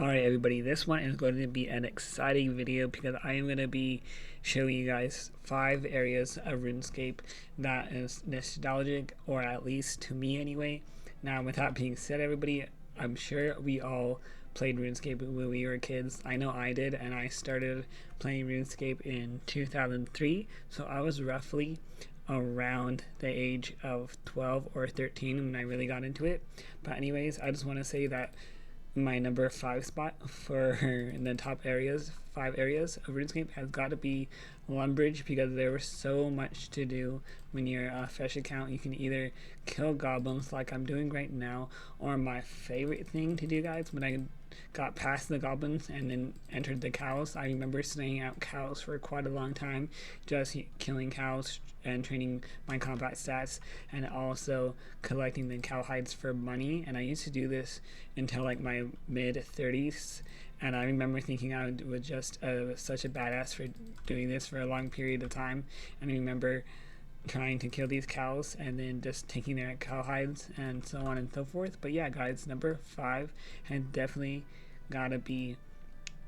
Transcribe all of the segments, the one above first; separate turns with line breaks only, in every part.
Alright everybody, this one is going to be an exciting video because I am going to be showing you guys 5 areas of RuneScape that is nostalgic, or at least to me anyway. Now with that being said everybody, I'm sure we all played RuneScape when we were kids. I know I did, and I started playing RuneScape in 2003, so I was roughly around the age of 12 or 13 when I really got into it. But anyways, I just want to say that my number 5 spot for the top areas, 5 areas of RuneScape, has got to be Lumbridge, because there was so much to do when you're a fresh account. You can either kill goblins like I'm doing right now, or my favorite thing to do, guys, when I got past the goblins and then entered the cows. I remember staying out cows for quite a long time, just killing cows and training my combat stats, and also collecting the cow hides for money. And I used to do this until like my mid 30s, and I remember thinking I was just such a badass for doing this for a long period of time. And I remember trying to kill these cows and then just taking their cow hides and so on and so forth. But yeah guys, number 5 has definitely gotta be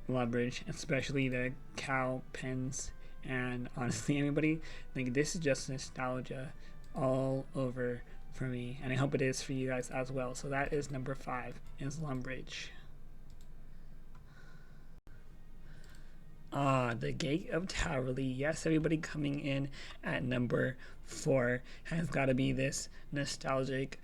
Lumbridge, especially the cow pens. And honestly everybody, like, this is just nostalgia all over for me, and I hope it is for you guys as well. So that is number 5, is Lumbridge. The Gate of Towerley. Yes, everybody, coming in at number 4 has got to be this nostalgic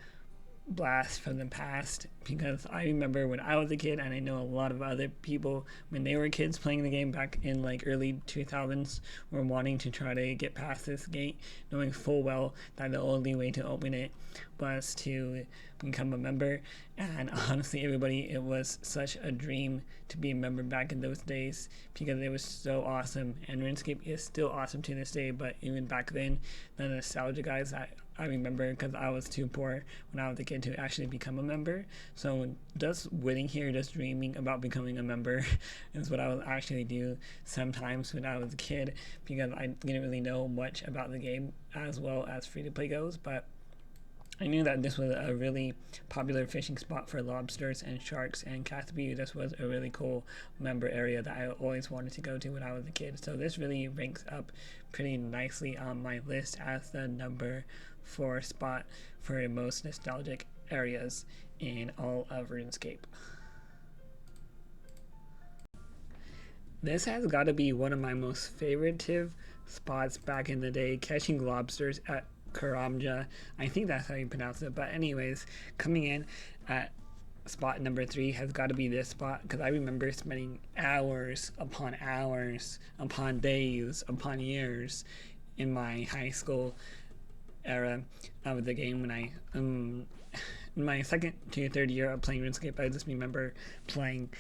blast from the past, because I remember when I was a kid, and I know a lot of other people when they were kids playing the game back in like early 2000s were wanting to try to get past this gate, knowing full well that the only way to open it was to become a member. And honestly everybody, it was such a dream to be a member back in those days, because it was so awesome. And RuneScape is still awesome to this day, but even back then, the nostalgia, guys, I remember, because I was too poor when I was a kid to actually become a member. So just waiting here, just dreaming about becoming a member is what I would actually do sometimes when I was a kid, because I didn't really know much about the game as well as free-to-play goes. But I knew that this was a really popular fishing spot for lobsters and sharks, and Catheby, this was a really cool member area that I always wanted to go to when I was a kid. So this really ranks up pretty nicely on my list as the number 4 spot for most nostalgic areas in all of RuneScape. This has got to be one of my most favoritive spots back in the day, catching lobsters at Karamja. I think that's how you pronounce it. But anyways, coming in at spot number 3 has got to be this spot, because I remember spending hours upon days upon years in my high school era of the game. When I in my second to third year of playing RuneScape, I just remember playing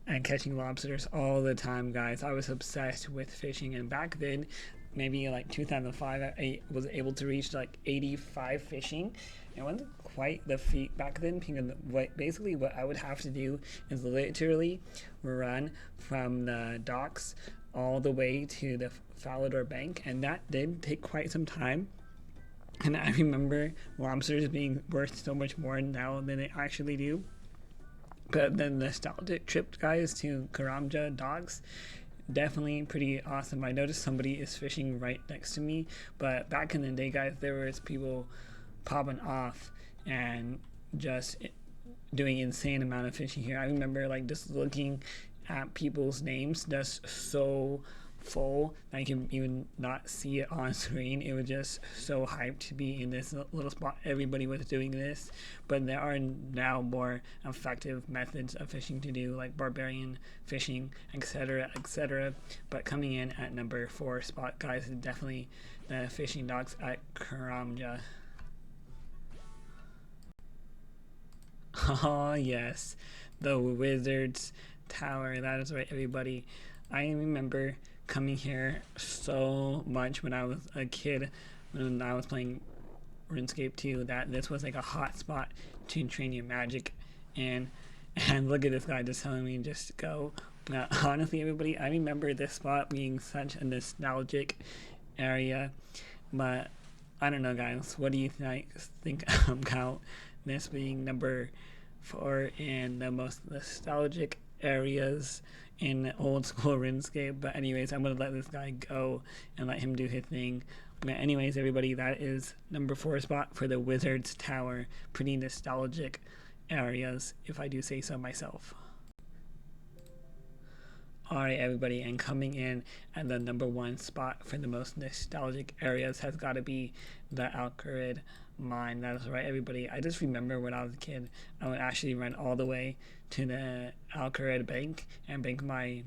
and catching lobsters all the time, guys. I was obsessed with fishing, and back then, maybe like 2005, I was able to reach like 85 fishing. It wasn't quite the feat back then, because basically what I would have to do is literally run from the docks all the way to the Falador Bank, and that did take quite some time. And I remember lobsters being worth so much more now than they actually do. But the nostalgic trip, guys, to Karamja docks, definitely pretty awesome. I noticed somebody is fishing right next to me, but back in the day, guys, there was people popping off and just doing insane amount of fishing here. I remember like just looking at people's names, just so full that I can even not see it on screen. It was just so hyped to be in this little spot. Everybody was doing this, but there are now more effective methods of fishing to do, like barbarian fishing, etc., etc. But coming in at number 4 spot, guys, is definitely the fishing docks at Karamja. Oh yes, the Wizard's Tower. That is right, everybody. I remember coming here so much when I was a kid, when I was playing RuneScape 2, that this was like a hot spot to train your magic in. And look at this guy just telling me just go. Honestly everybody, I remember this spot being such a nostalgic area, but I don't know, guys, what do you think about this being number 4 and the most nostalgic areas in Old School Runescape. But anyways, I'm gonna let this guy go and let him do his thing. But anyways, everybody, that is number 4 spot for the Wizard's Tower. Pretty nostalgic areas, if I do say so myself. Alright, everybody, and coming in at the number 1 spot for the most nostalgic areas has got to be the Alcarado Mine. That's right, everybody. I just remember when I was a kid, I would actually run all the way to the Alcarado Bank and bank my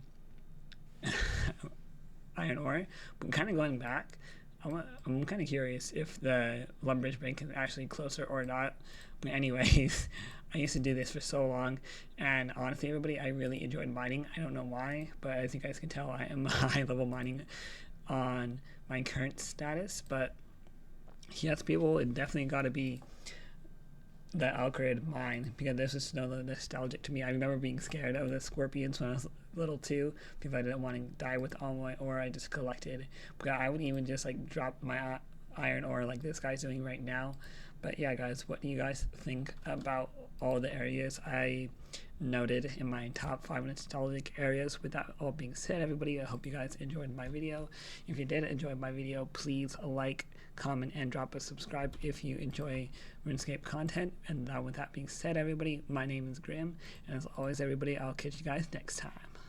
iron ore. But kind of going back, I'm kind of curious if the Lumbridge Bank is actually closer or not. But anyways, I used to do this for so long, and honestly, everybody, I really enjoyed mining. I don't know why, but as you guys can tell, I am high-level mining on my current status. But yes, people, it definitely got to be the Alcarado Mine, because this is so nostalgic to me. I remember being scared of the scorpions when I was little too, because I didn't want to die with all my ore I just collected. But I would even just like drop my iron ore like this guy's doing right now. But yeah, guys, what do you guys think about all the areas I noted in my top 5 nostalgic areas? With that all being said, everybody, I hope you guys enjoyed my video. If you did enjoy my video, please like, comment, and drop a subscribe if you enjoy RuneScape content. And with that being said, everybody, my name is Grim, and as always, everybody, I'll catch you guys next time.